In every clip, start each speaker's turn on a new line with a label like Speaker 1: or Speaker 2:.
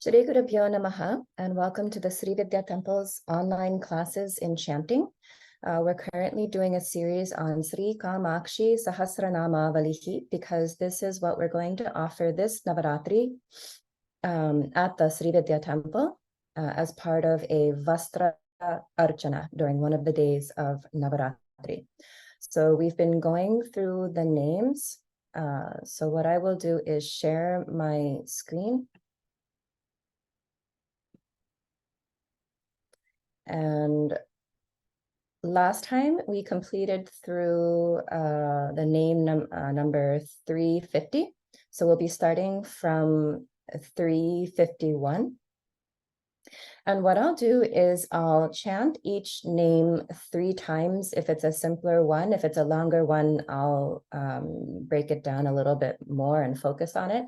Speaker 1: Shri Gurubhyo Namaha, and welcome to the Sri Vidya Temple's online classes in chanting. We're currently doing a series on Sri Kamakshi Sahasranamavali because this is what we're going to offer this Navaratri at the Sri Vidya Temple as part of a Vastra Archana during one of the days of Navaratri. So we've been going through the names. So what I will do is share my screen. And last time we completed through the name number 350. So we'll be starting from 351. And what I'll do is I'll chant each name 3 times if it's a simpler one. If it's a longer one, I'll break it down a little bit more and focus on it.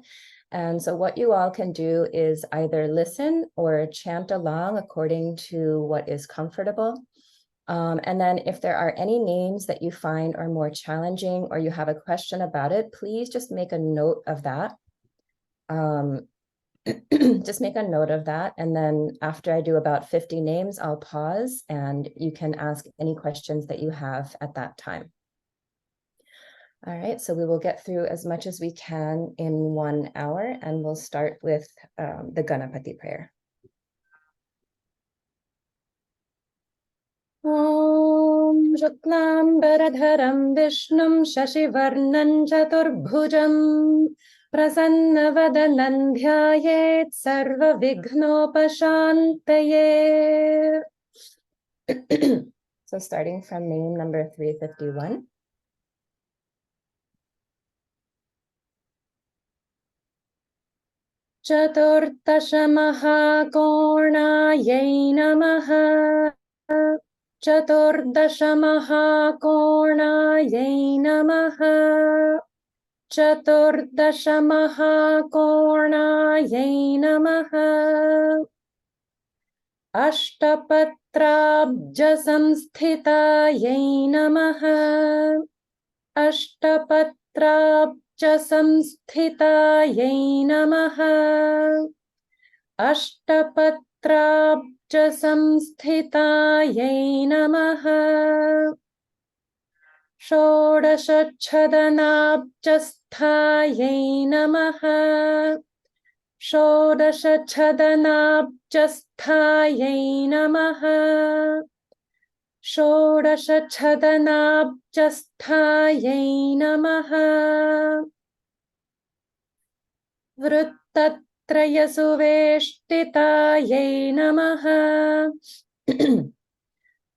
Speaker 1: And so what you all can do is either listen or chant along according to what is comfortable. And then if there are any names that you find are more challenging or you have a question about it, please just make a note of that. Just make a note of that. And then after I do about 50 names, I'll pause and you can ask any questions that you have at that time. All right, so we will get through as much as we can in 1 hour, and we'll start with the Ganapati prayer. Om Shuklam Baradharam Vishnum Shashivarnam Chaturbhujam Prasannavadanam Dhyayet Sarva Vighnopashantaye. So starting from name number 351. Chaturtasha Mahakornayai Namaha. Chaturdasha Mahakornayai Namaha. Chaturdasha Mahakornayai Namaha. Ashtapatrabja Samsthitayai Namaha. Ashtapatrabja Samsthitayai Namaha. Ashtapatrabja Samsthitayai Namaha. Shodashachhadanabjasthayai Namaha. Shodashachhadanabjasthayai Namaha. Shodashachhadanabjasthayai Namaha. Vrittatrayasuveshtitayai Namaha.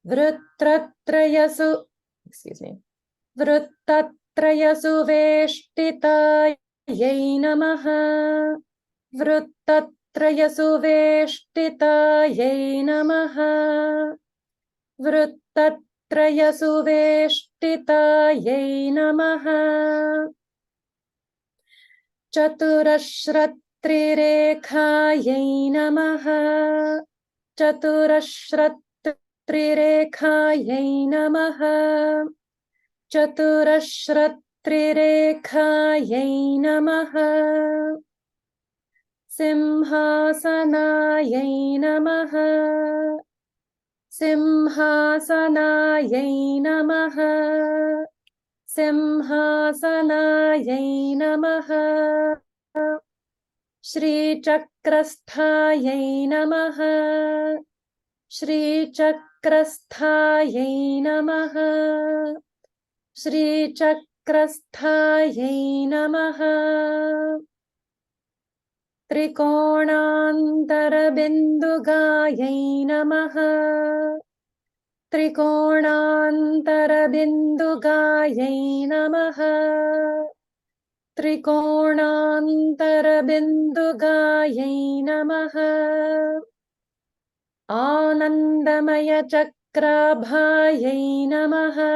Speaker 1: Vrittatrayasuveshtitayai Namaha. Vrittatrayasuveshtitayai Namaha. Vrittatrayasuveshtitayai Namaha. Chaturashratrirekhayai Namaha. Chaturashratrirekhayai Namaha. Chaturashratrirekhayai Namaha. Simhasanayai Namaha. Simhasanayai Namaha. Simhasanayai Namaha. Shri Chakrasthayai Namaha. Shri Chakrasthayai Namaha. Shri Chakrasthayai Namaha. Trikonantarabindugayai Namaha. Trikonantarabindugayai Namaha. Trikonantarabindugayai Namaha. Anandamaya Chakrabhayai Namaha.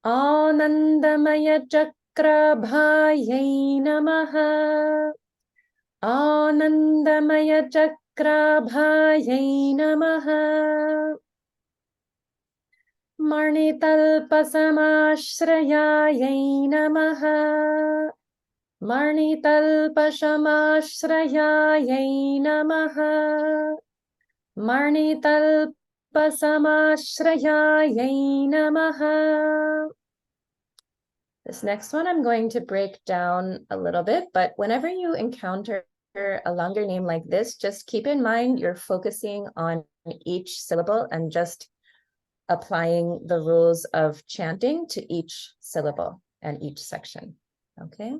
Speaker 1: Anandamaya Chakrabhayai Namaha. Anandamaya Chakrabhayai Namaha. Manitalpasamashrayaयै Namaha. Marnitalpashamashrayaye namaha. Marnitalpasamashrayaye namaha. This next one I'm going to break down a little bit, but whenever you encounter a longer name like this, just keep in mind you're focusing on each syllable and just applying the rules of chanting to each syllable and each section. Okay.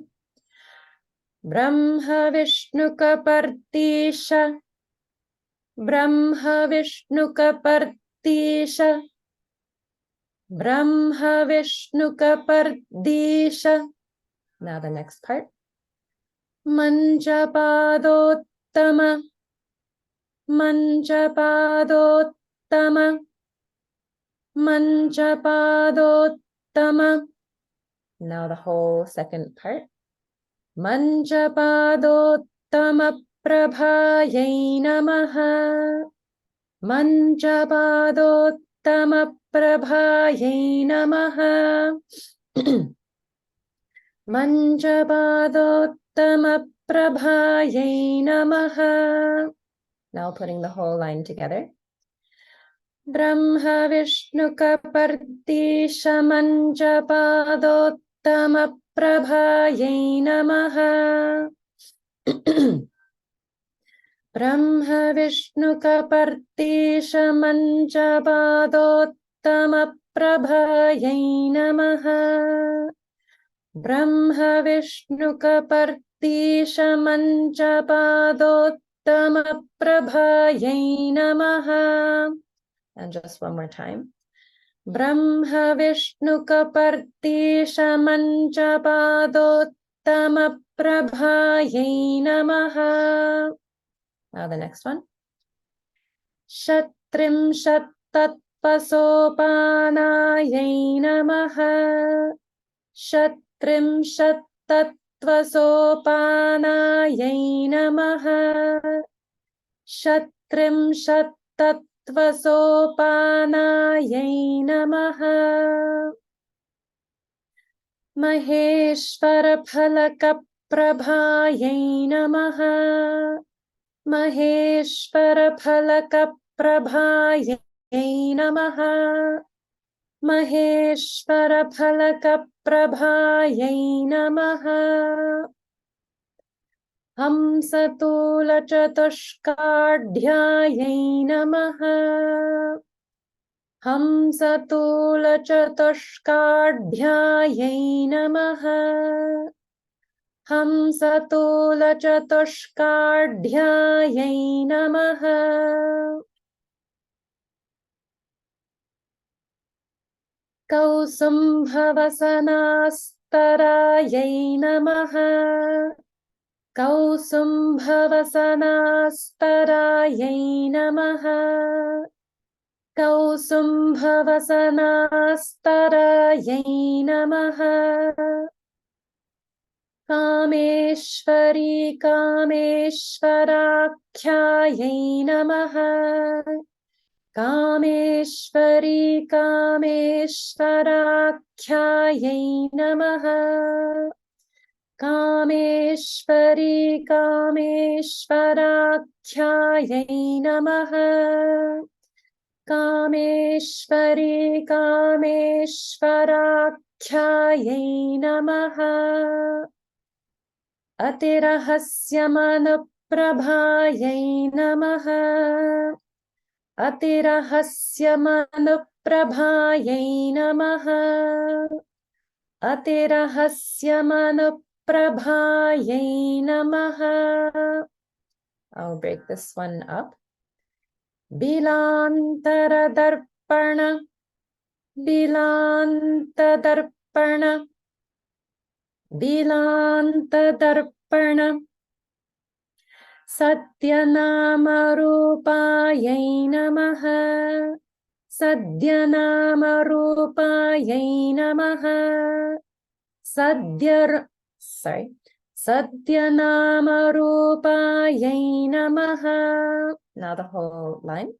Speaker 1: Brahma Vishnuka Partisha. Brahma Vishnuka Partisha. Brahma Vishnuka Pardisha. Now the next part. Manjapadottama. Manjapadottama. Manjapadottama. Now the whole second part. Manjapadottama prabhaye namaha. Manjapadottama prabhaye namaha. Manjapadottama prabhaye namaha. Now putting the whole line together. Brahma Vishnuka Pardisha Manjapadottama prabhaye namaha. Brahma Vishnuka Pardisha Manjapadottama prabhaye namaha. Brahma Vishnuka Pardisha Manjapadottama prabhaye namaha. And just one more time. Brahma Vishnuka Pardisha Manjapadottama prabhaye namaha. Now the next one. Shatrim Shattatvasopanaye namaha. Shatrim Shattatvasopanaye namaha. Shatrim Shattatvasopanaye namaha. Maheshwara Phalaka Prabhaye namaha. Maheshwara Phalaka Prabhaye namaha. Maheshwara Phalaka Prabhaye namaha. Hamsatula Chatushkadhyaye namaha. Hamsatula Chatushkadhyaye namaha. Hamsatula Chatushkadhyaye namaha. Kausambhavasanaastaraye namaha. Kausambhavasanaastaraye namaha. Kausambhavasanaastaraye namaha. Kameshwari Kameshwarakhyaye namaha. Kameshwari Kameshwarakhyaye namaha. Kameshwari Kameshwarakhyaye namaha. Kameshwari Kameshwarakhyaye namaha. Atirahasyamanprabhaye namaha. Atirahasyamanprabhaye namaha. Atirahasyamanprabhaye namaha. I'll break this one up. Bilantara darpana. Bilanta darpana. Bilanta darpana. Satyanama rupaye namaha. Sadyanama rupaye namaha. Sadyanama rupaye namaha. Now the whole line.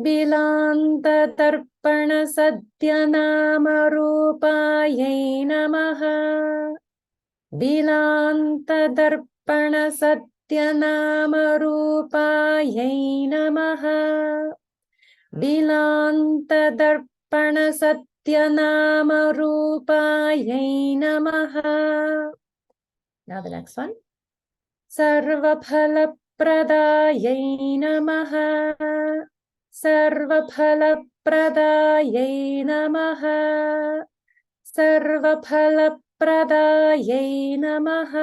Speaker 1: Bilanta darpana sadyanama rupaye namaha. बिलान्तदर्पणसत्यनामरूपायै नमः बिलान्तदर्पणसत्यनामरूपायै नमः. Now the next one. सर्वफलप्रदायै नमः सर्वफलप्रदायै नमः सर्वफलप्रदायै नमः.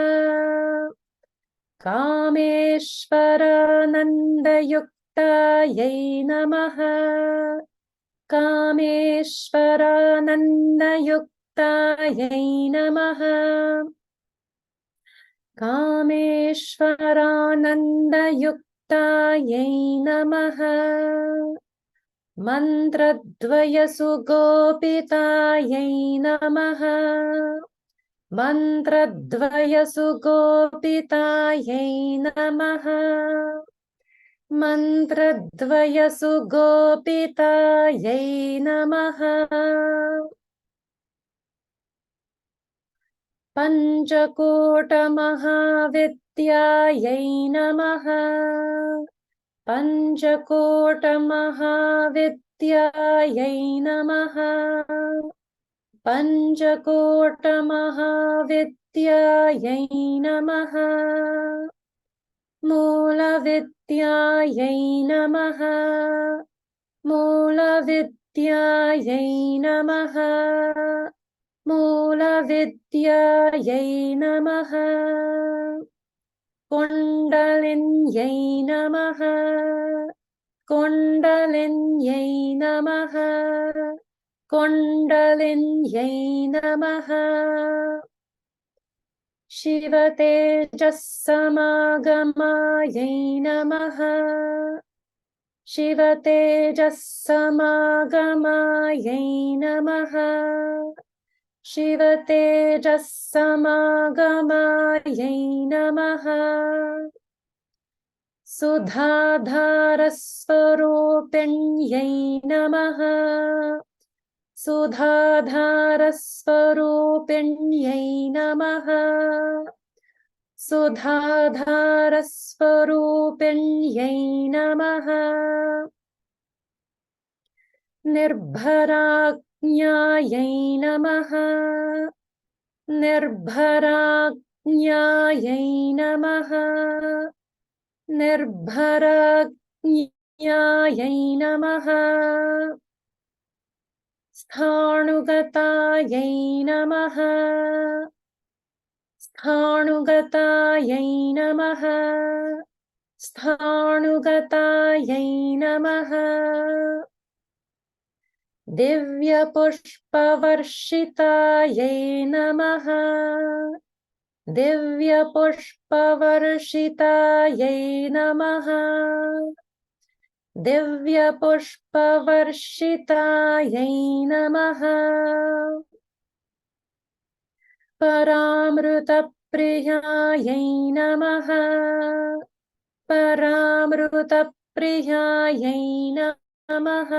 Speaker 1: कामेश्वरानन्दयुक्तायै नमः कामेश्वरानन्दयुक्तायै नमः कामेश्वरानन्दयुक्तायै नमः. मन्त्रद्वयसुगोपितायै नमः मन्त्रद्वयसुगोपितायै नमः मन्त्रद्वयसुगोपितायै नमः. पञ्चकोटमहाविद्यायै नमः पञ्चकोटमहाविद्यायै नमः पञ्चकोटमहाविद्यायै नमः मूलविद्यायै नमः मूलविद्यायै नमः मूलविद्यायै नमः कुण्डलिन्यै नमः कुण्डलिन्यै नमः कुण्डलिन्यै नमः. शिवतेजस्समागमायै नमः शिवतेजस्समागमायै नमः शिवतेजस्समागमायै नमः. सुधाधारस्वरूपिण्यै नमः सुधाधारस्वरूपिण्यै नमः सुधाधारस्वरूपिण्यै नमः. निर्भराज्ञायै नमः निर्भराज्ञायै नमः निर्भराज्ञायै नमः. स्थाणुगतायै नमः स्थाणुगतायै नमः स्थाणुगतायै नमः. दिव्यपुष्पवर्षितायै नमः दिव्यपुष्पवर्षितायै नमः दिव्यपुष्पवर्षितायै नमः. परामृतप्रियायै नमः परामृतप्रियायै नमः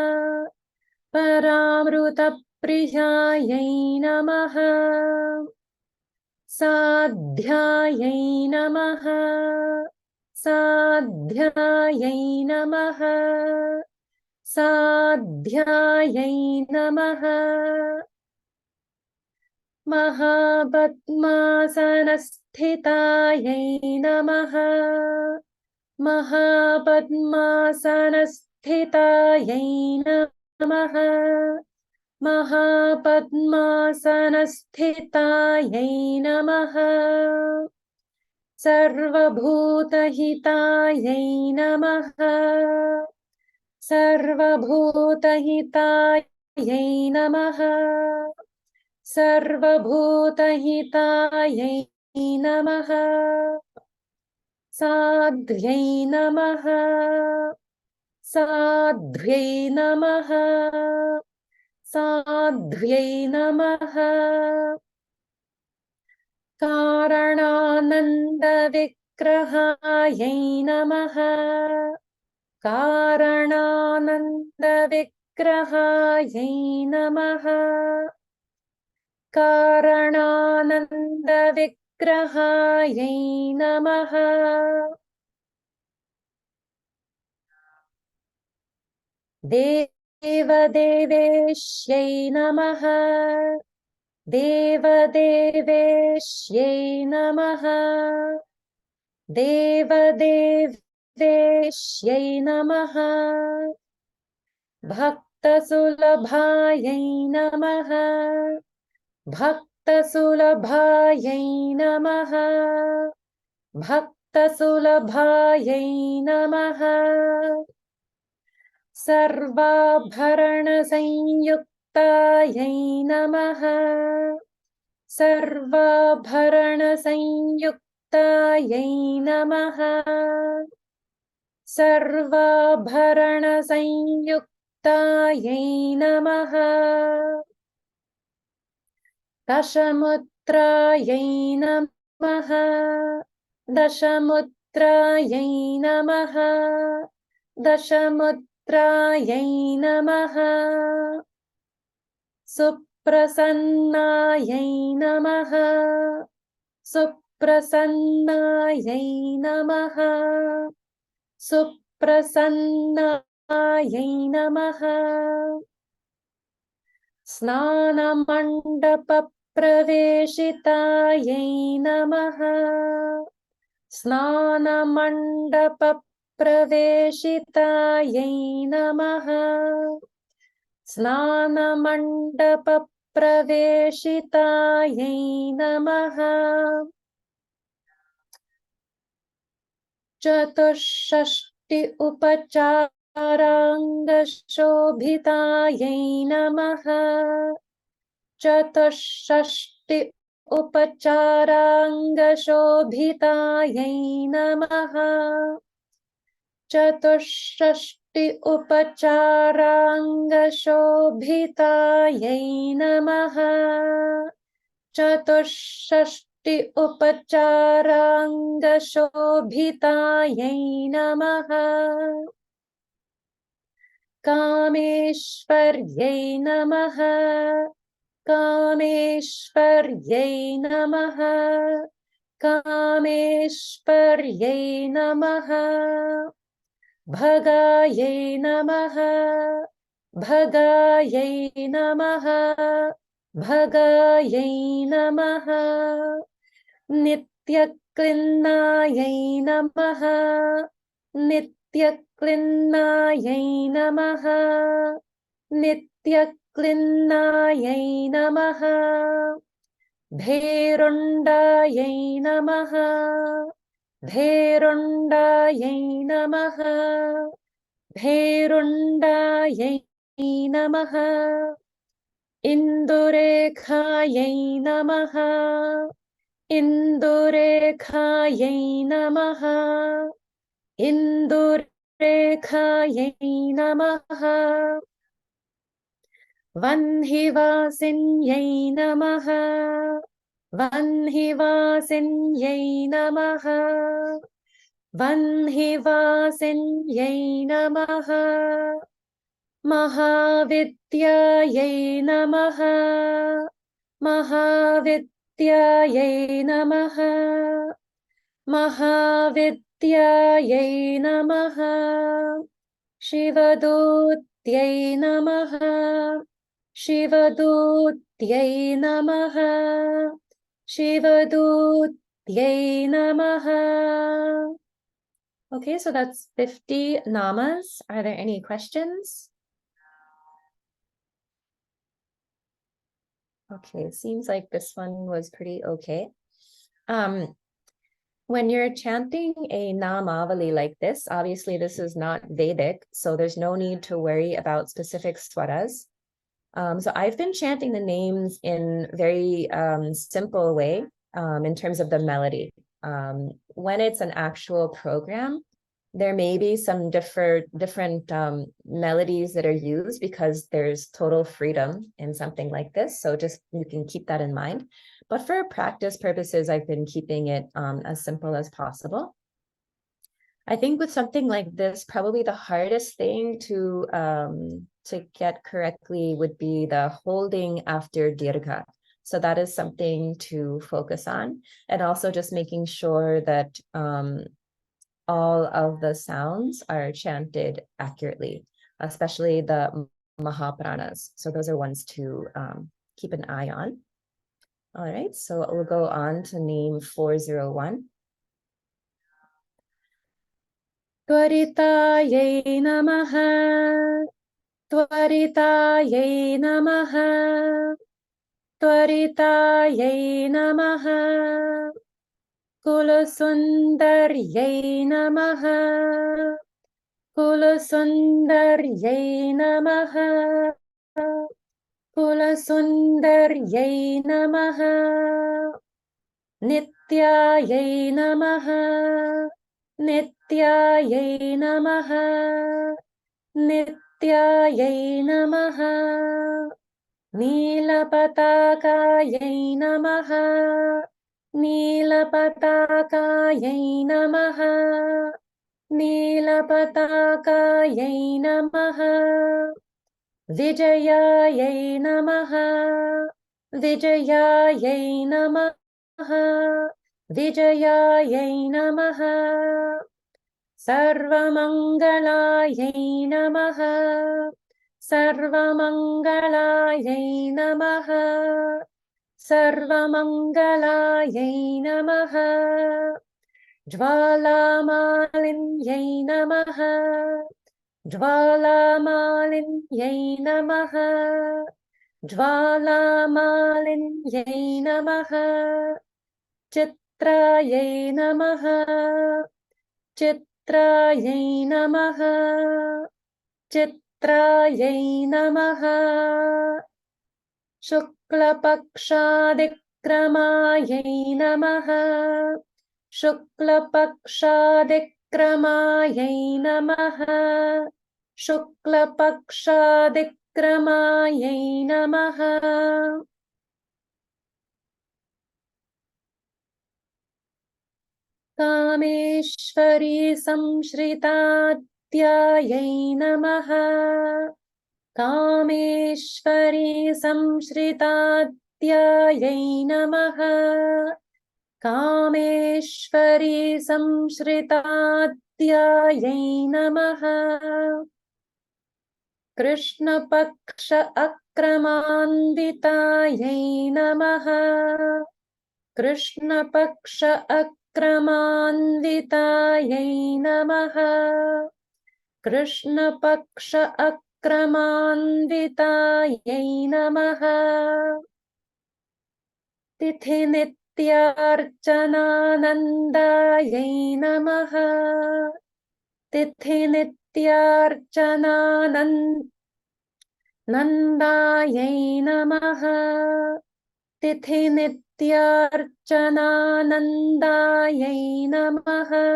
Speaker 1: परामृतप्रियायै नमः. साध्यायै नमः साध्यायै नमः साध्यायै नमः. महापद्मासनस्थितायै नमः महापद्मासनस्थितायै नमः महापद्मासनस्थितायै नमः. सर्वभूतहितायै नमः सर्वभूतहितायै नमः सर्वभूतहितायै नमः. साध्यै नमः साध्यै नमः साध्यै नमः. कारणानन्दविग्रहायै नमः कारणानन्दविग्रहायै नमः कारणानन्दविग्रहायै Vigrahayai Namaha. Devadeveshyai Namaha. Devadeveshyai Namaha. Devadeveshyai Namaha. Bhaktasulabhayai Namaha. Bhaktasulabhayai Namaha. Bhaktasulabhayai Namaha. Sarvabharanasanyuktayai Namaha. Sarvabharanasanyuktayai Namaha. Sarvabharanasanyuktayai Namaha. Dashamutrayai Namaha. Dashamutrayai Namaha. Dashamutrayai Namaha. Suprasannayai Namaha. Suprasannayai Namaha. Suprasannayai Namaha. Snanamandapa-praveshitayai Namaha. Snanamandapa-praveshitayai Namaha. Snanamandapa-praveshitayai Namaha. Chatushashti upacharangashobhitayai Namaha. Chatushashti upacharangashobhitayai Namaha. Chatushashti upacharangashobhitayai Namaha. Chatushashti upacharangashobhitayai Namaha. Kameshwaryai Namaha. Kameshwaryai Namaha. Kameshwaryai Namaha. Bhagayai Namaha. Bhagayai Namaha. Bhagayai Namaha. Nityaklinnayai Namaha. Nityaklinnayai Namaha. Nityaklinnayai Namaha. Bhairundayai Namaha. Bhairundayai Namaha. Bhairundayai Namaha. Indurekhayai Namaha. Indurekhayai Namaha. Indurekhayai Namaha. Vanhivasinyai Namaha. Vanhivasinyai Namaha. Vanhivasinyai Namaha. Mahavidyayai Namaha. Mahavidyayai Namaha. Mahavidyayai Namaha. Shivadutyai Namaha. Shivadutyai Namaha. Shivadutyai Namaha. Okay, so that's 50 namas. Are there any questions? Okay, seems like this one was pretty okay. When you're chanting a namavali like this, obviously this is not Vedic, so there's no need to worry about specific swaras. So I've been chanting the names in very simple way in terms of the melody. When it's an actual program, there may be some different melodies that are used because there's total freedom in something like this. So just you can keep that in mind. But for practice purposes, I've been keeping it as simple as possible. I think with something like this, probably the hardest thing to get correctly would be the holding after dirgha. So that is something to focus on. And also just making sure that all of the sounds are chanted accurately, especially the Mahapranas. So those are ones to keep an eye on. All right, so we'll go on to name 401. Tvaritaye namaha, Tvaritaye namaha, Tvaritaye namaha, Kulasundaryay namaha, Kulasundaryay namaha, Kulasundaryay namaha, Nityayay namaha, Nityayay namaha, Nityayay namaha, Neelapatakayay namaha, Neelapatakayay namaha, Neelapatakayay namaha, Vijayayay namaha, Vijayayay namaha, Vijayayay namaha, Sarvamangalayay namaha, Sarvamangalayay namaha, Sarvamangalayay namaha, Jwalamalinyay namaha, Jwalamalinyay namaha, Jwalamalinyay namaha, Chitrayay namaha, Chitrayay namaha, Chitrayay namaha, Shuklapakshaadikramayay namaha, Shuklapakshaadikramayay namaha, Shuklapakshaadikramayay namaha, Kameshwari samshritaadyayay namaha, Kameshwari samshritaadyayay namaha, Kameshwari samshritaadyayay namaha, Krishna paksha akramanvitayay namaha, Krishna paksha akramanvitayay namaha, Krishna paksha akramanvitayay namaha, Tithi nityarchananandayay namaha, Tithi nityarchananandayay namaha, Tithi nityarchananandayay namaha,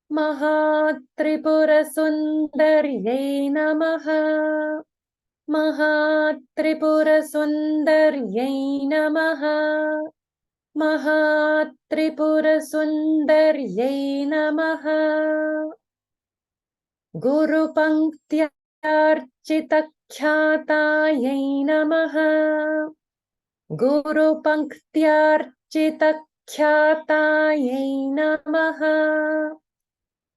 Speaker 1: Mahatripurasundaryay namaha, Mahatripurasundaryay namaha, Mahatripurasundaryay namaha, Guru Panktyarchitakhyatayay namaha, Guru Panktyarchitakhyatayay namaha,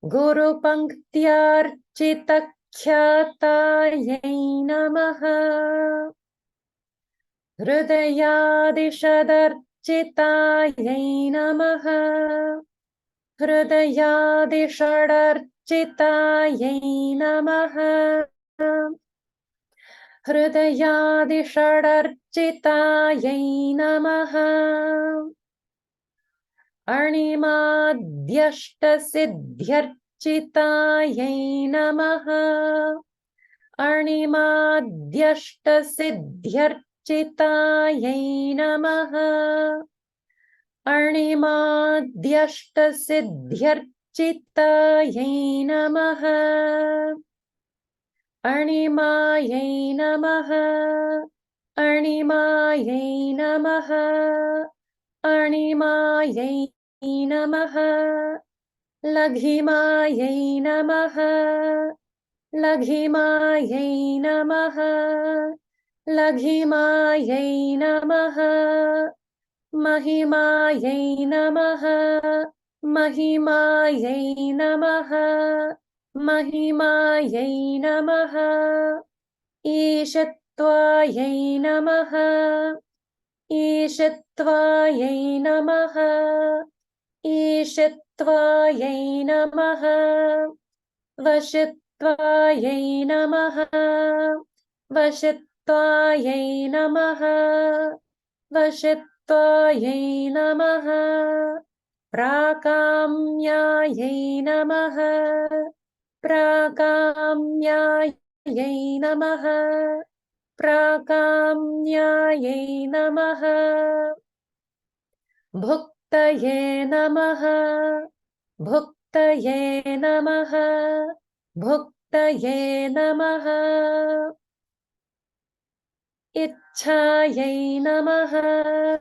Speaker 1: Guru Panktyarchitakhyatayay namaha, Hridayadishadarchitayay namaha, Hridayadishadarchitayay namaha, Hridayadishadarchitayay namaha, Arnimadhyashtasiddhyarchitayay namaha, Arnimadhyashtasiddhyarchitayay namaha, Arnimadhyashtasiddhyarchitayay namaha, Arnimayay namaha, Arnimayay namaha, Arnimayay namaha, Laghimayay namaha, Laghimayay namaha, Laghimayai Namaha, Mahimayai Namaha, Mahimayai Namaha, Mahimayai Namaha, Ishatvayai Namaha, Ishatvayai Namaha, Ishatvayai Namaha, Vashitvayai Namaha, Vashitvayai Namaha, Vashitvayai Namaha, Prakamyayai Namaha, Prakamyayai Namaha, Prakamyayai Namaha, Bhuktaye Namaha, Bhuktaye Namaha, Bhuktaye Namaha, Ichchayai Namaha,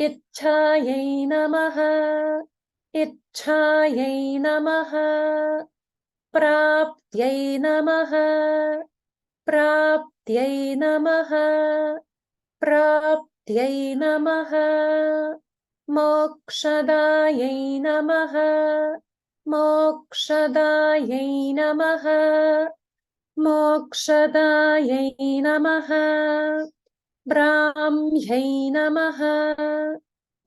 Speaker 1: Ichchayai Namaha, Ichchayai Namaha, Praptyai Namaha, Praptyai Namaha, Praptyai Namaha, Mokshadayai Namaha, Mokshadayai Namaha, Mokshadayai Namaha, Brahmyai Namaha,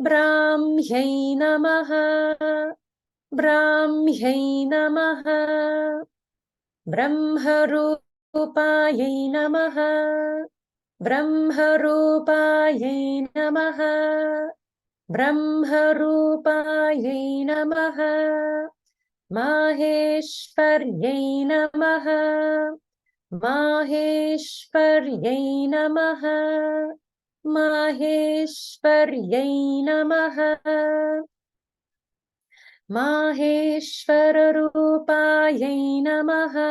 Speaker 1: Brahmyai Namaha, Brahmyai Namaha, Brahmarupayai Namaha, Brahmarupayai Namaha, Brahmarupayai Namaha, Maheshwaryai Namaha, Maheshwaryai Namaha, Maheshwaryai Namaha, Maheshwararupayai Namaha,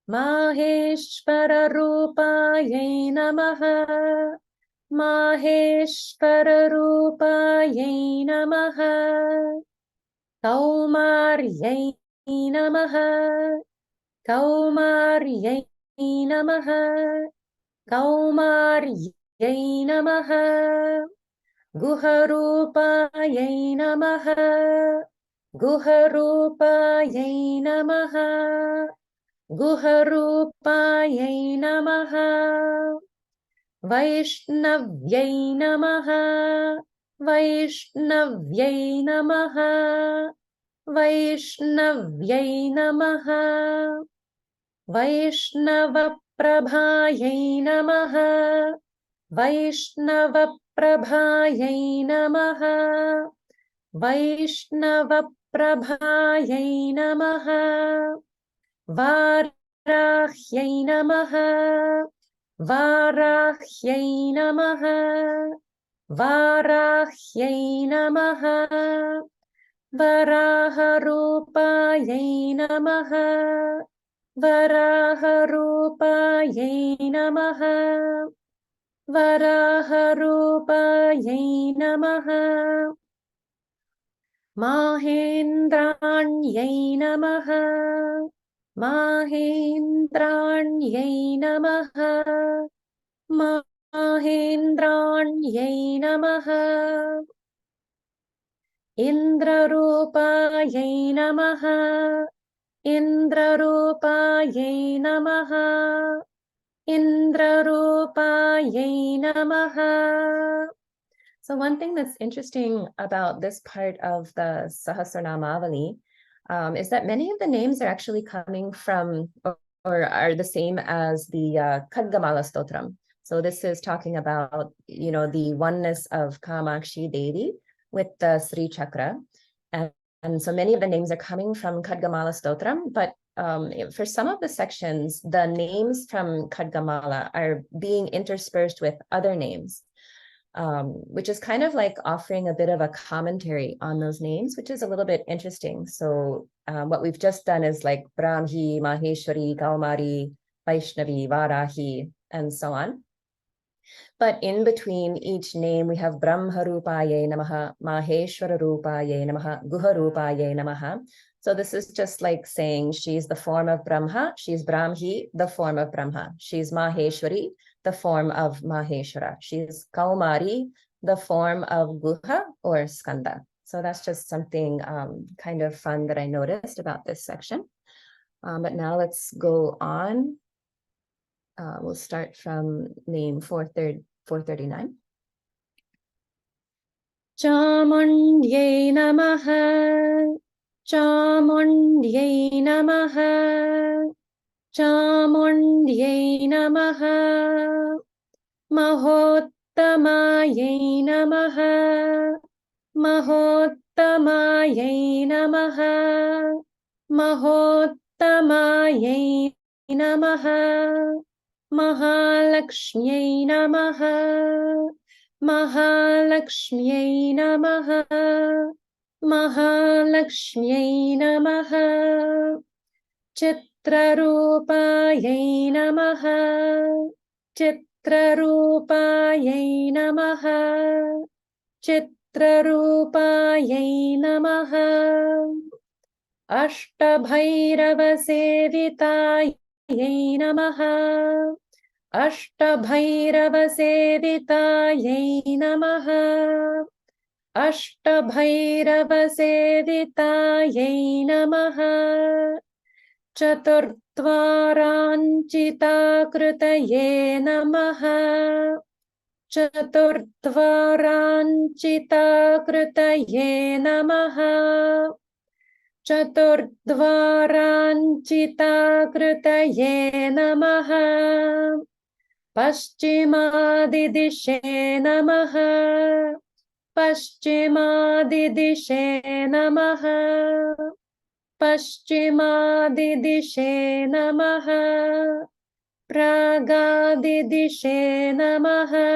Speaker 1: Maheshwararupayai Namaha, Maheshwararupayai Namaha, Kaumaryai Namaha, Kaumaryai Namaha, Kaumaryai Namaha, Guharupayai Namaha, Guharupayai Namaha, Guharupayai Namaha, Vaishnavyai Namaha, Vaishnavyai Namaha, Vaishnavyai Namaha, Vaishnavaprabhayai Namaha, Vaishnavaprabhayai Namaha, Vaishnavaprabhayai Namaha, Varahyai Namaha, Varahyai Namaha, Varahyai Namaha, Varaharupayai Namaha, Varaharupayai Namaha, Varaharupayai Namaha, Mahendranyai Namaha, Mahendranyai Namaha, Mahendranyai Namaha, Indrarupayai Namaha, Indrarupayai Namaha, Indrarupayai Namaha. So one thing that's interesting about this part of the Sahasranamavali is that many of the names are actually coming from or are the same as the Khadgamala Stotram. So this is talking about, the oneness of Kamakshi Devi with the Sri Chakra. And so many of the names are coming from Khadgamala Stotram, but for some of the sections, the names from Khadgamala are being interspersed with other names, which is kind of like offering a bit of a commentary on those names, which is a little bit interesting. So what we've just done is like Brahmi, Maheshwari, Kaumari, Vaishnavi, Varahi, and so on. But in between each name, we have Brahmarupaye Namaha, Maheshwararupaye Namaha, Guharupaye Namaha. So this is just like saying she's the form of Brahma, she's Brahmi, the form of Brahma. She's Maheshwari, the form of Maheshwara. She's Kaumari, the form of Guha or Skanda. So that's just something kind of fun that I noticed about this section. But now let's go on. We'll start from name 439. Chamundyai Namaha, Chamundyai Namaha, Chamundyai Namaha, Mahottamayai Namaha, Mahottamayai Namaha, Mahottamayai Namaha, Mahalakshmyai Namaha, Mahalakshmyai Namaha, Mahalakshmyai Namaha, Chitrarupayai Namaha, Chitrarupayai Namaha, Chitrarupayai Namaha, Ashtabhairavasevitayai Namaha, Ashtabhairavasevitayai Namaha, Ashtabhairavasevitayai Namaha, Chaturtvaranchitakrutaye Namaha, Chaturtvaranchitakrutaye Namaha, Chaturtvaranchitakrutaye Namaha, Paschimadidiše Namaha, Paschimadidiše Namaha, Paschimadidiše Namaha, Pragadidiše Namaha,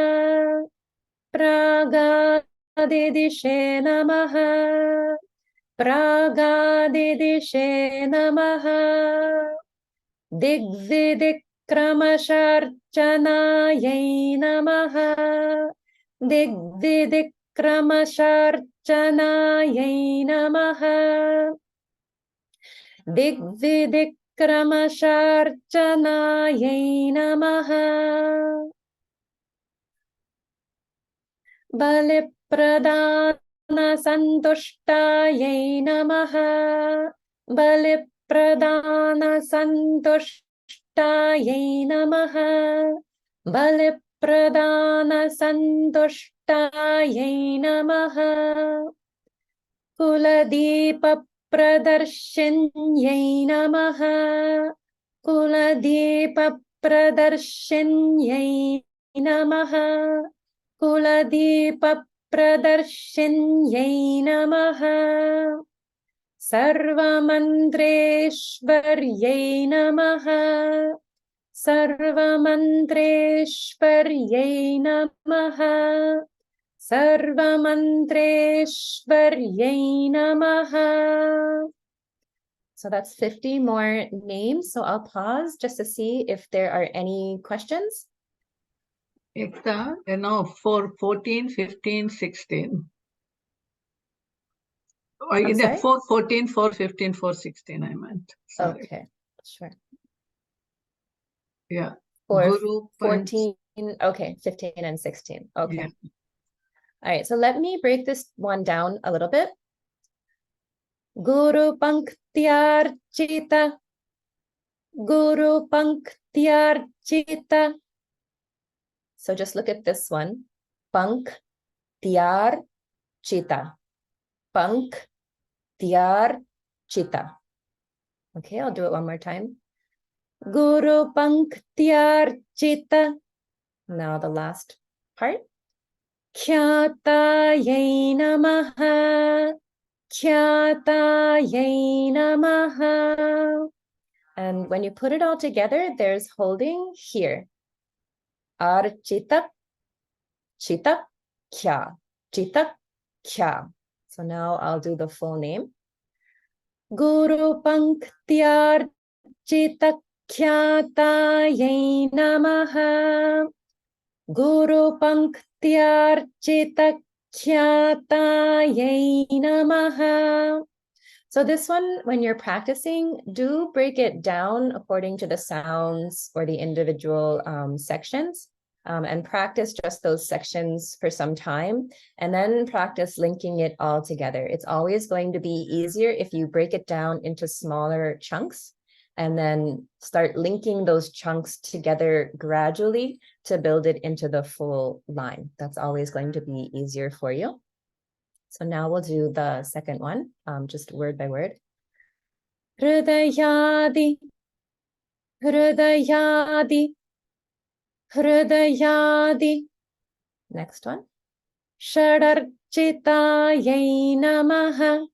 Speaker 1: Pragadidiše Namaha, Pragadidiše Namaha, Digvidikramasharchanayai Namaha, Digvidikramasharchanayai Namaha, Digvidikramasharchanayai Namaha, Balipradana Santuštayai Namaha, Balipradana Santuštayai Namaha, Balipradana Santuštayai Namaha, Kuladipa Pradarshinyai Namaha, Kuladipa Pradarshinyai Namaha, Kuladipa Pradarshinyai Namaha, Sarvamandreshvaryai Namaha, Sarvamandreshvaryai Namaha, Sarvamandreshvaryai Namaha. So that's 50 more names. So I'll pause just to see if there are any questions.
Speaker 2: Ekta, for 14, 15, 16.
Speaker 1: I'm sorry?
Speaker 2: 4, 14, 4, 15, 4, 16, I meant. Sorry.
Speaker 1: Okay, sure.
Speaker 2: Yeah.
Speaker 1: For
Speaker 2: Guru
Speaker 1: 14, okay, 15 and 16. Okay.
Speaker 2: Yeah.
Speaker 1: All right, so let me break this one down a little bit. Guru Panktyarchita, Guru Panktyarchita. So just look at this one. Panktyarchita. Panktyarchita. Okay, I'll do it one more time. Guru Panktyarchita. Now the last part. Khyatayai Namaha. Khyatayai Namaha. And when you put it all together, there's holding here. Archita, chita, kya, chita, kya. So now I'll do the full name. Guru Panktyarchita Khyatayai Namaha. Guru Panktyarchita Khyatayai Namaha. So this one, when you're practicing, do break it down according to the sounds or the individual sections, and practice just those sections for some time, and then practice linking it all together. It's always going to be easier if you break it down into smaller chunks and then start linking those chunks together gradually to build it into the full line. That's always going to be easier for you. So now we'll do the second one, just word by word. Hridayadi, hridayadi, hridayadi. Next one. Shadarchitayai namaha,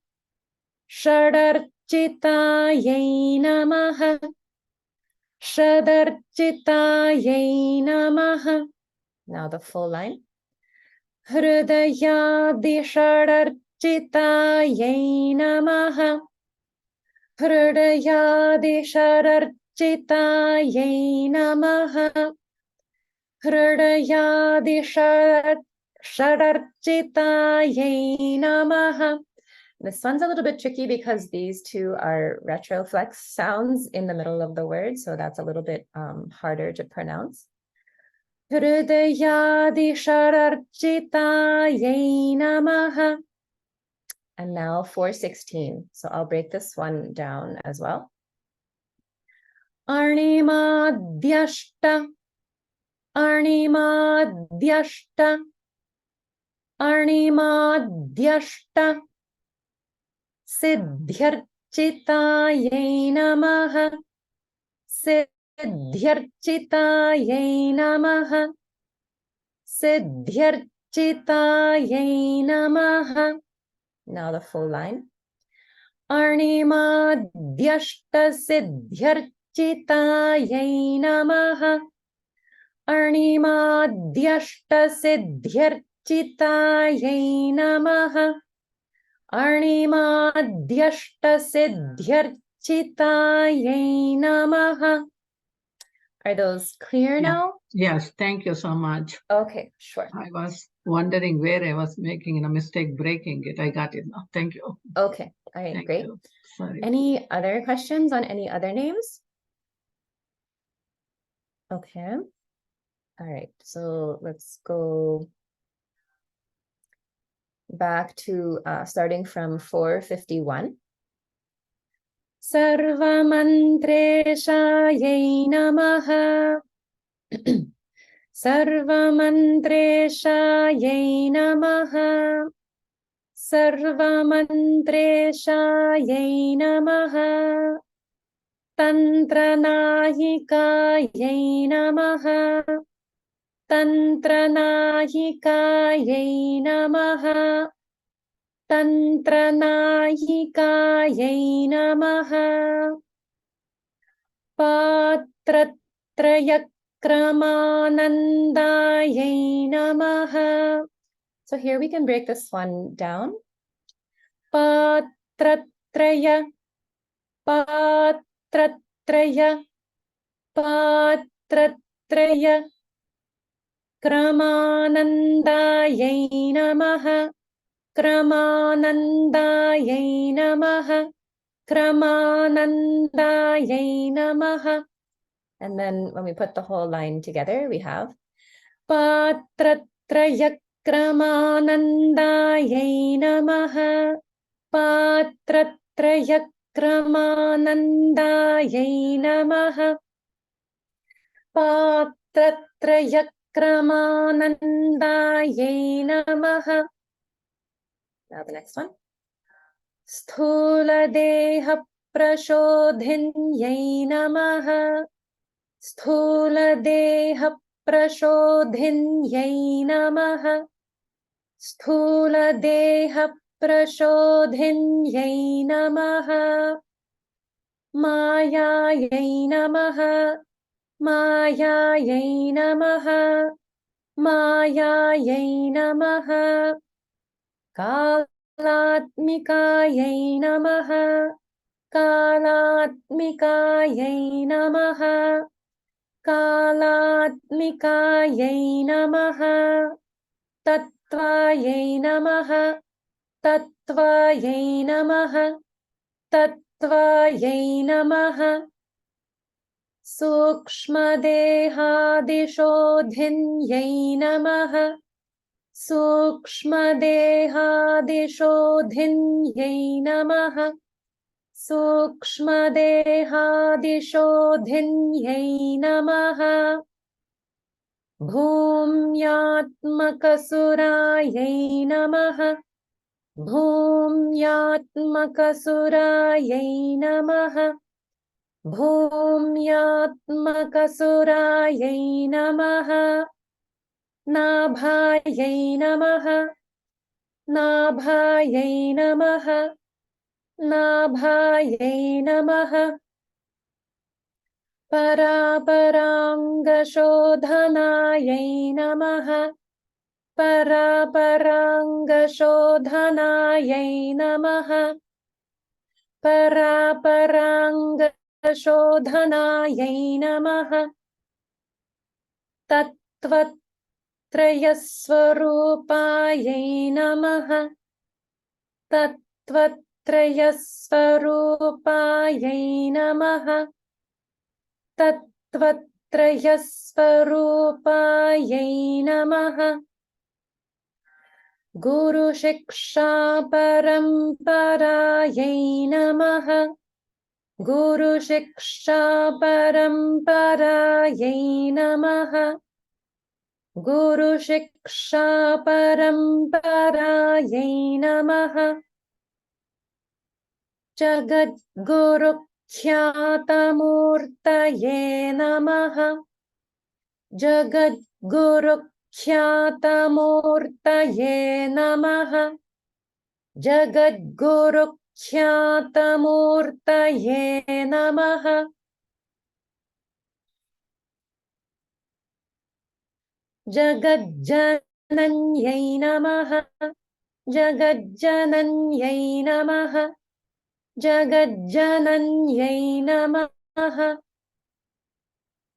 Speaker 1: shadarchitayai namaha, shadarchitayai namaha. Now the full line. Hridayadi shadarchitayai namaha, hridayadi shadarchitayai namaha, hridayadi shadarchitayai namaha. This one's a little bit tricky because these two are retroflex sounds in the middle of the word, so that's a little bit harder to pronounce. Hridayadi shadarchitayai namaha. And now 416. So I'll break this one down as well. Arnimadhyashta, arnimadhyashta, arnimadhyashta. Siddhyarchitayai namaha, siddhyarchitayai namaha, siddhyarchitayai namaha. Now the full line. Arnimadhyashta siddhyarchitayai namaha, arnimadhyashta siddhyarchitayai namaha, arnimadhyashta siddhyarchitayai namaha. Are those clear now?
Speaker 2: Yes, thank you so much.
Speaker 1: Okay, sure.
Speaker 2: I was wondering where I was making a mistake breaking it. I got it now. Thank you.
Speaker 1: Okay, all right,
Speaker 2: Thank
Speaker 1: great.
Speaker 2: you. Sorry.
Speaker 1: Any other questions on any other names? Okay. All right, so let's go back to starting from 451. Sarvamantreshaye namaha. Sarvamantreshaye namaha. Sarvamantreshaye namaha. Tantranahikaye namaha. Tantranahikaye namaha. Tantranahikaye namaha. Patratrayakramanandaye namaha. So here we can break this one down. Patratraya, patratraya, patratraya. Kramanandaye namaha, kramanandaye namaha, kramanandaye namaha. And then when we put the whole line together, we have Patratraya kramanandaye namaha, Patratraya kramanandaye namaha, Patratraya kramanandaye namaha. Now the next one. Sthula deha prashodhinyai namaha, Sthula deha prashodhinyai namaha, Sthula deha prashodhinyai namaha, Mayayai namaha, Mayayai namaha, Mayayai namaha, Kalatmikayai namaha, Kalatmikayai namaha, Kalatmikayai namaha, Tattvayai namaha, Tattvayai namaha, Tattvayai Namaha. Sukshmadehadishodhinyai Namaha. Sukshmadehadishodhinyai Namaha. Sukshmadehadishodhinyai Namaha. Bhumyatmakasuraयै Namaha. Bhumyatmakasuraयै Namaha. Bhumyatmakasuraयै Namaha. Nabhayai Namaha. Nabhayai Namaha. Nabhayai Namaha. Paraparangashodhanayai Namaha. Paraparangashodhanayai Namaha. Paraparangashodhanayai Namaha. Tattvatrayaswarupayai Namaha. Tattvatrayaswarupayai Namaha. Tattvatrayaswarupayai Namaha. Guru Shiksha Paramparayai Namaha. Guru Shiksha Paramparayai Namaha. Guru Shiksha Paramparayai Namaha. Jagat Guru Khyātamurtaye Namaha. Jagat Guru Khyātamurtaye Namaha. Jagat Guru Khyātamurtaye Namaha. Jagat Jananyai Namaha. Jagat Jananyai Namaha. Jagat Jananyai Namaha.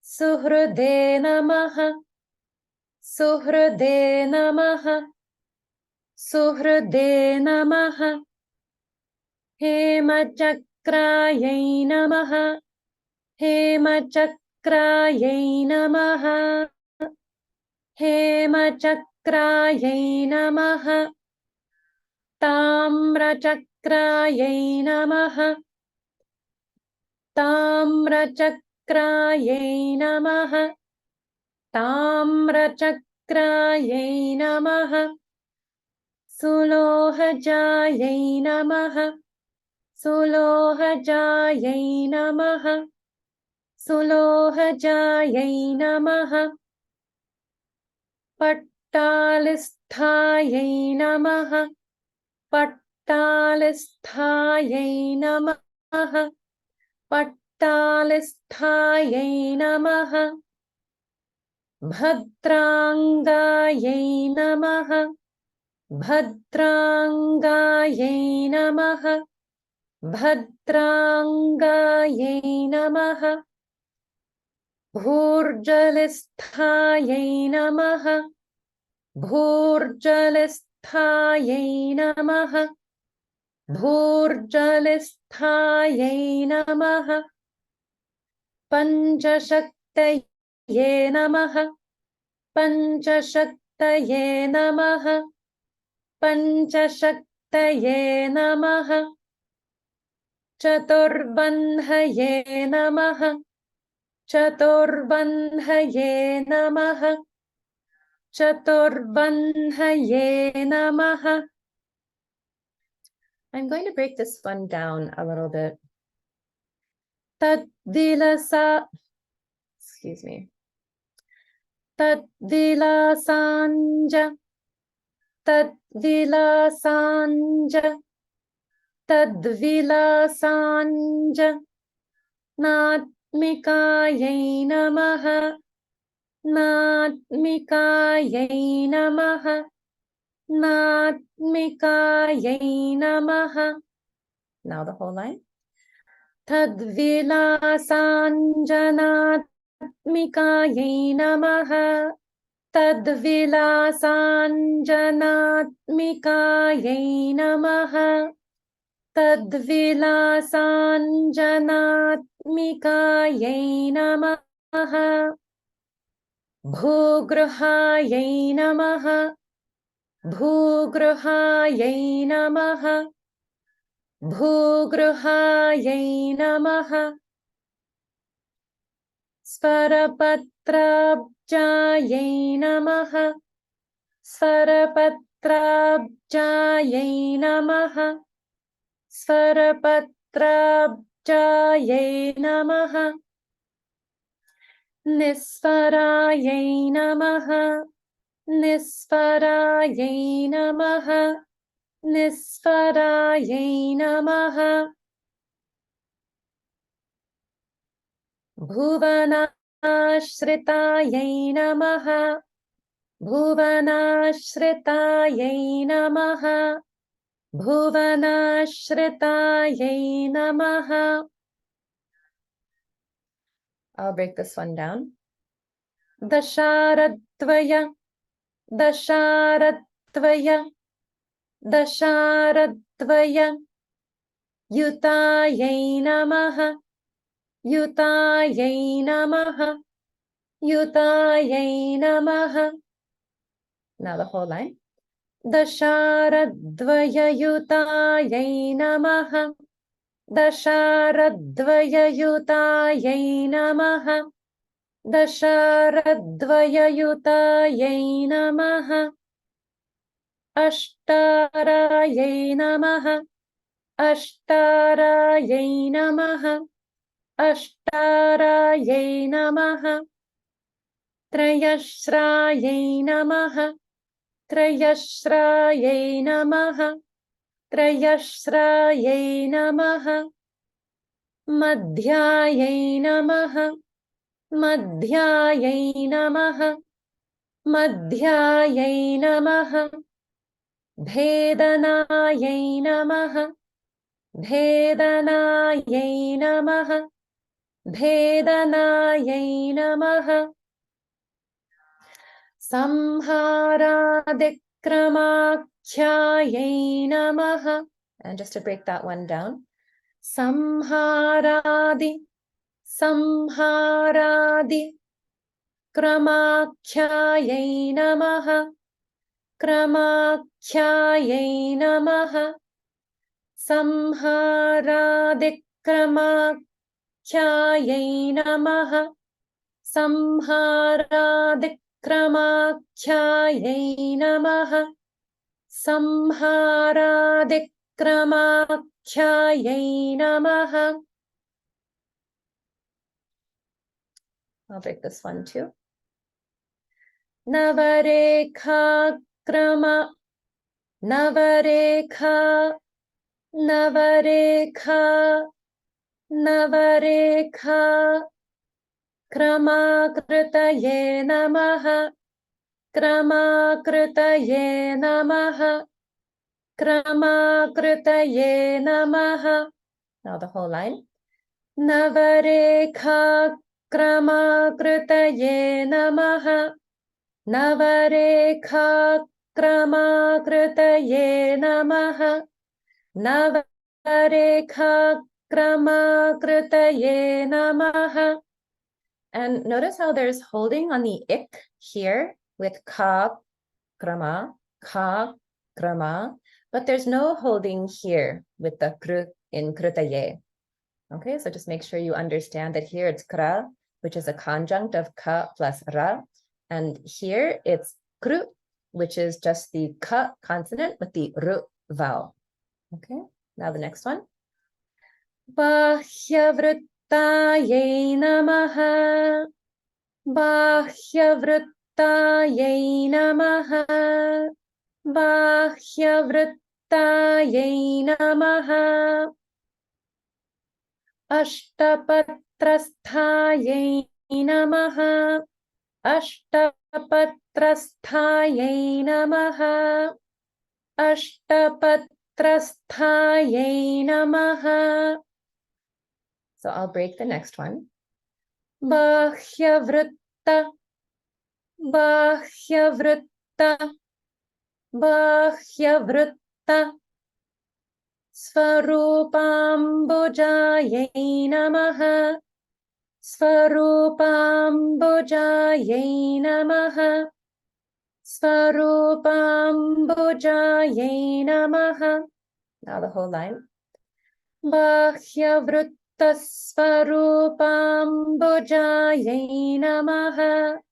Speaker 1: Suhrude Namaha. Suhrude Namaha. Suhrude Namaha. Hemachakrayai Namaha. Hemachakrayai Namaha. Hemachakrayai Namaha. Tamrachakrayai Namaha. Tamrachakrayai Namaha. Tamrachakrayai Namaha. Sulohajayai Namaha. Sulohajayai Namaha. Sulohajayai Namaha. Pattalisthaयै Namaha. Pattalisthaयै Namaha. Pattalisthaयै Namaha. Bhadrangayai Namaha. Bhadrangayai Namaha. Bhadrangayai Namaha. Bhurjalisthaयै Namaha. Bhurjalisthaयै Namaha. Bhurjalisthaयै Namaha. Panchashaktaye Namaha. Panchashaktaye Namaha. Panchashaktaye Namaha. Chaturbandhaye Namaha. Chaturbandhaye Namaha. Chaturbandhaye Namaha. I'm going to break this one down a little bit. Tadvilasa, excuse me. Tadvilasanja. Tadvilasanja. Tadvilasanja. Natmikayai Namaha. Natmikayai Namaha. Natmikayai Namaha. Now the whole line. Tadvilasanjanatmikayai Namaha. Tadvilasanjanatmikayai Namaha. Tadvilasanjanatmikayai namaha. Bhugruhayai namaha. Bhugruhayai namaha. Bhugruhayai namaha. Svarapatrabjayai namaha. Svarapatrabjayai namaha. Svarapatrabjayai namaha. Nisvarayai namaha. Nisvarayai namaha. Nisvarayai namaha. Bhuvanashritayai namaha. Bhuvanashritayai namaha. Bhuvanashritayai namaha. I'll break this one down. Dasharadvaya. Dasharadvaya. Dasharadvaya. Yutayai namaha. Yutayai namaha. Yutayai namaha. Now the whole line. Dasharadvaya yutayai namaha. Dasharadvaya yutayai namaha. Dasharadvaya yutayai namaha. Ashtarayai namaha. Ashtarayai namaha. Ashtarayai namaha. Trayashrayai namaha. Trayashrayai namaha. Trayashrayai namaha. Madhyayai namaha. Madhyayai namaha. Madhyayai namaha. Bhedanayai namaha. Bhedanayai namaha. Bhedanayai namaha. Samharadikramakhyayai namaha. And just to break that one down. Samharadi. Samharadi. Kramakhyayai namaha. Kramakhyayai namaha. Samharadikramakhyayai namaha. Samharadikramakhyayai namaha. Samharadikramakhyayai namaha. I'll break this one too. Navarekha krama. Navarekha. Navarekha. Navarekha. Kramakritaye namaha. Kramakritaye namaha. Kramakritaye namaha. Now the whole line. Navarekha kramakritaye namaha. Navarekha kramakritaye namaha. Navarekha kramakritaye namaha. And notice how there's holding on the ik here with ka krama, but there's no holding here with the kru in kritaye. Okay, so just make sure you understand that here it's kra, which is a conjunct of ka plus ra. And here it's kru, which is just the ka consonant with the ru vowel. Okay, now the next one. Bahyavrittaye namaha. Bahyavrittaye namaha. Bahyavrittaye namaha. Ashtapatrasthayai namaha. Ashtapatrasthayai namaha. Ashtapatrasthayai namaha. So I'll break the next one. Bahyavritta. Bahyavritta. Bahyavritta. Swarupambujayai namaha. Swarupambujayai namaha. Swarupambujayai namaha. Now the whole line. Bahyavrittaswarupambujayai namaha.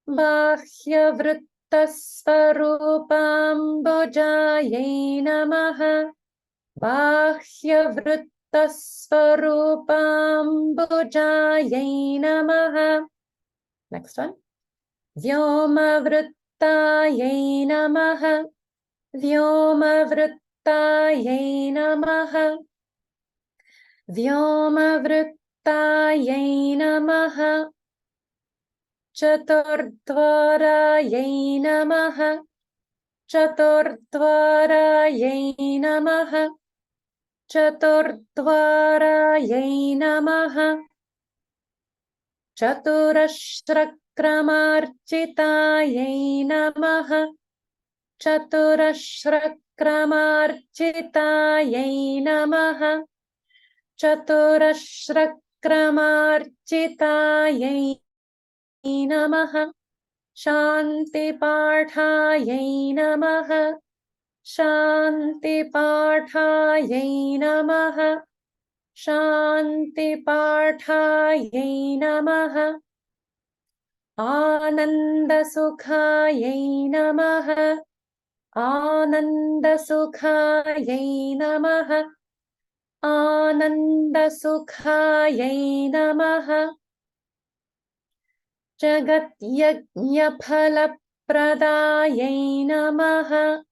Speaker 1: Bahyavrittaswarupambujayai namaha. Bahyavrittaswarupambujayai namaha. Next one. Vyomavrittayai namaha. Vyomavrittayai namaha. Vyomavrittayai namaha. Chaturdvarayai namaha. Chaturdvarayai namaha. Chaturdvarayai namaha. Chaturashrakramarchitayai namaha. Chaturashrakramarchitayai namaha. Chaturashrakramarchitayai namaha. Shanti Pathayai namaha. Shanti Pathayai namaha. Shanti Pathayai namaha. Ananda Sukhayai namaha. Ananda Sukhayai namaha. Ananda Sukhayai namaha. Jagat Yajna Phala Pradayai namaha.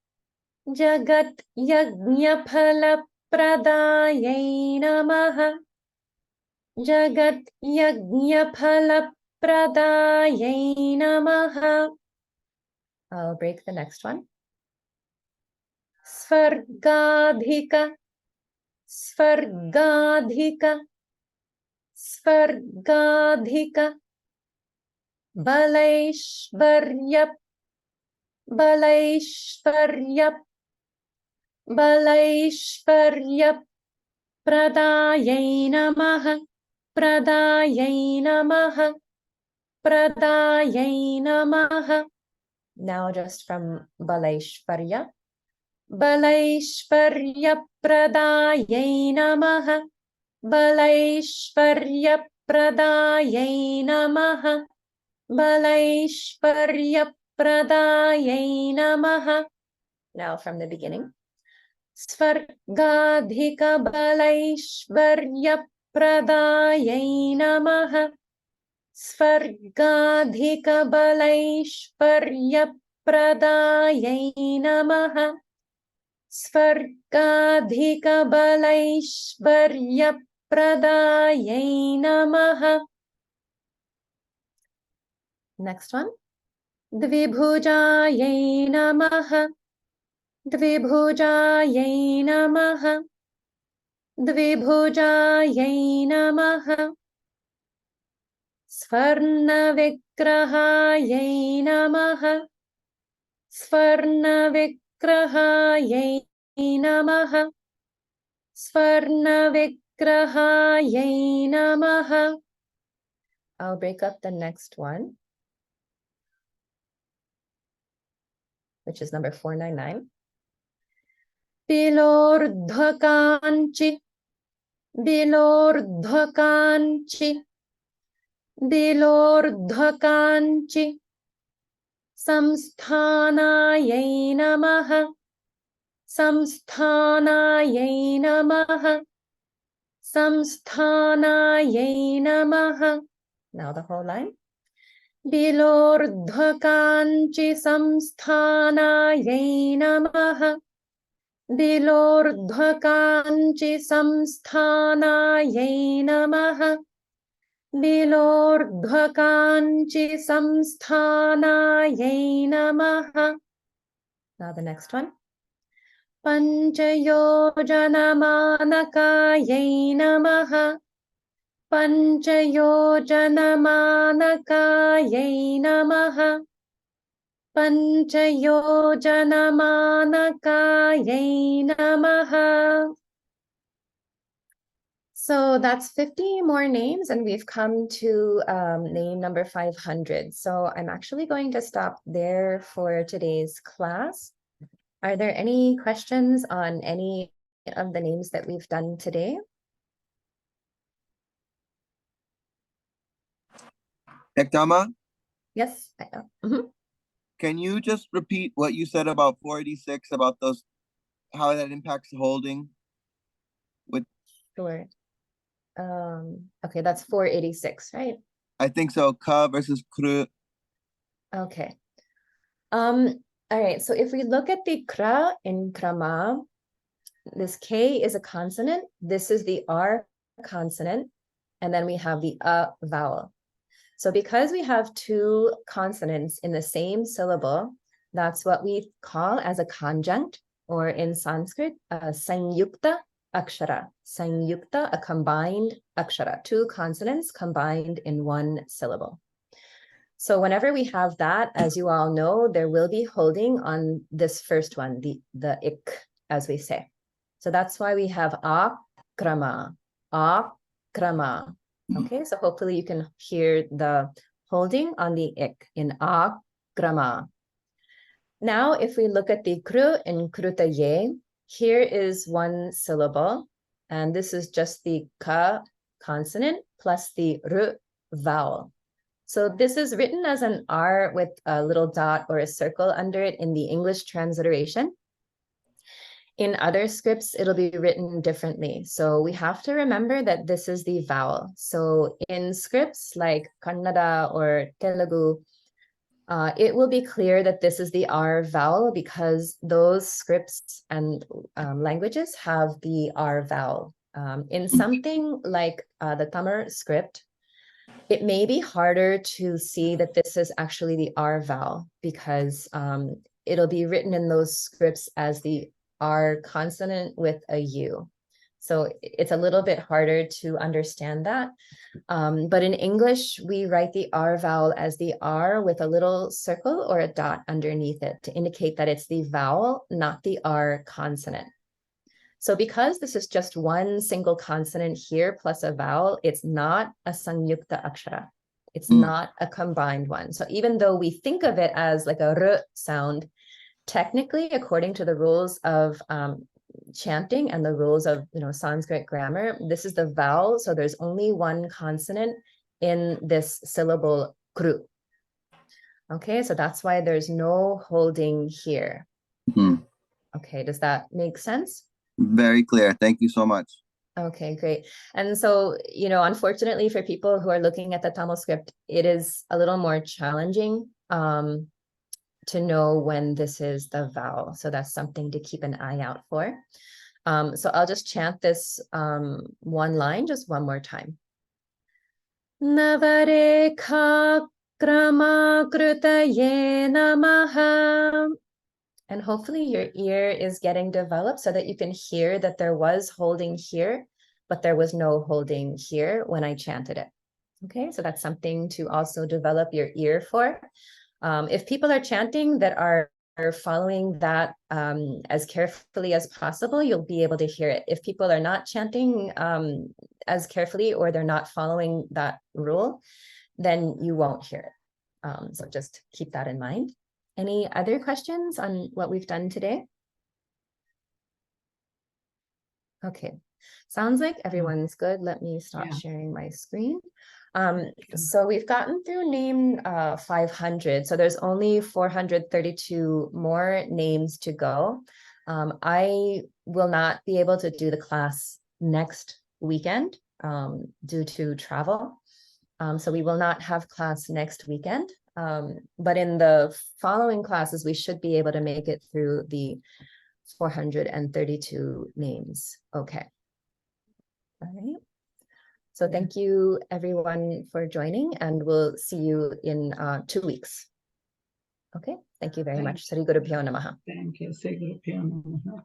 Speaker 1: Jagat Yajna Phala Pradayai namaha. Jagat Yajna Phala Pradayai namaha. I'll break the next one. Svargadhika. Svargadhika. Svargadhika. Balaishvaryap. Balaishvaryap. Balaishvaryap. Pradayai namaha. Pradayai namaha. Pradayai namaha. Now just from Balaishvarya. Balaishvarya Pradayai namaha. Balaishvarya Pradayai namaha. Balaishvarya Pradayai namaha. Now from the beginning. Svargadhika Balaishvarya Pradayai namaha. Svargadhika Balaishvarya Pradayai namaha. Svargadhika Balaishvarya Pradayai namaha. Next one. Dvibhujayai namaha. Dvibhujayai namaha. Dvibhujayai namaha. Svarna Vigrahayai namaha. Svarna Vigrahayai namaha. Svarna Vigrahayai namaha. I'll break up the next one, which is number 499. Bilordhvakanchi. Bilordhvakanchi. Bilordhvakanchi. Samsthanayai namaha. Samsthanayai namaha. Samsthanayai namaha. Now the whole line. Bilordhvakanchi samsthanayai namaha. Bilordhvakanchi samsthanayai namaha. Bilordhvakanchi samsthanayai namaha. Now the next one. Panchayojanamānakāyai namaha. Panchayojanamānakāyai namaha. Panchayojanamānakāyai namaha. So that's 50 more names, and we've come to name number 500. So I'm actually going to stop there for today's class. Are there any questions on any of the names that we've done today?
Speaker 3: Ektama,
Speaker 1: Yes. Mhm.
Speaker 3: can you just repeat what you said about 486, about those, how that impacts the holding?
Speaker 1: Sure. Okay, that's 486, right?
Speaker 3: I think so. Ka versus kru.
Speaker 1: Okay. All right, so if we look at the kra in krama, this K is a consonant. This is the R consonant. And then we have the A vowel. So because we have two consonants in the same syllable, that's what we call as a conjunct, or in Sanskrit, sanyukta akshara. Sanyukta, a combined akshara, two consonants combined in one syllable. So whenever we have that, as you all know, there will be holding on this first one, the ik, as we say. So that's why we have akrama, akrama. Okay, so hopefully you can hear the holding on the ik in akrama. Now, if we look at the kru in krutaye, here is one syllable, and this is just the ka consonant plus the r vowel. So this is written as an R with a little dot or a circle under it in the English transliteration. In other scripts, it'll be written differently. So we have to remember that this is the vowel. So in scripts like Kannada or Telugu, it will be clear that this is the R vowel because those scripts and languages have the R vowel. In something like the Tamil script, it may be harder to see that this is actually the R vowel because it'll be written in those scripts as the R consonant with a U. So it's a little bit harder to understand that. But in English, we write the R vowel as the R with a little circle or a dot underneath it to indicate that it's the vowel, not the R consonant. So because this is just one single consonant here plus a vowel, it's not a sanyukta akshara. It's not a combined one. So even though we think of it as like a r sound, technically, according to the rules of chanting and the rules of Sanskrit grammar, this is the vowel. So there's only one consonant in this syllable kru. Okay, so that's why there's no holding here. Okay, does that make sense?
Speaker 3: Very clear. Thank you so much.
Speaker 1: Okay, great. And so, unfortunately for people who are looking at the Tamil script, it is a little more challenging to know when this is the vowel. So that's something to keep an eye out for. So I'll just chant this one line just one more time. Navarekha krama krutaye namaha. And hopefully your ear is getting developed so that you can hear that there was holding here, but there was no holding here when I chanted it. Okay, so that's something to also develop your ear for. If people are chanting that are following that as carefully as possible, you'll be able to hear it. If people are not chanting as carefully or they're not following that rule, then you won't hear it. So just keep that in mind. Any other questions on what we've done today? Okay, sounds like everyone's good. Let me stop sharing my screen. So we've gotten through name 500. So there's only 432 more names to go. I will not be able to do the class next weekend due to travel. So we will not have class next weekend. But in the following classes, we should be able to make it through the 432 names. Okay. All right. So thank you everyone for joining, and we'll see you in 2 weeks. Okay. Thank you very much. Sri Guru Pyo Namaha.
Speaker 2: Thank you. Sri Guru Pyo Namaha.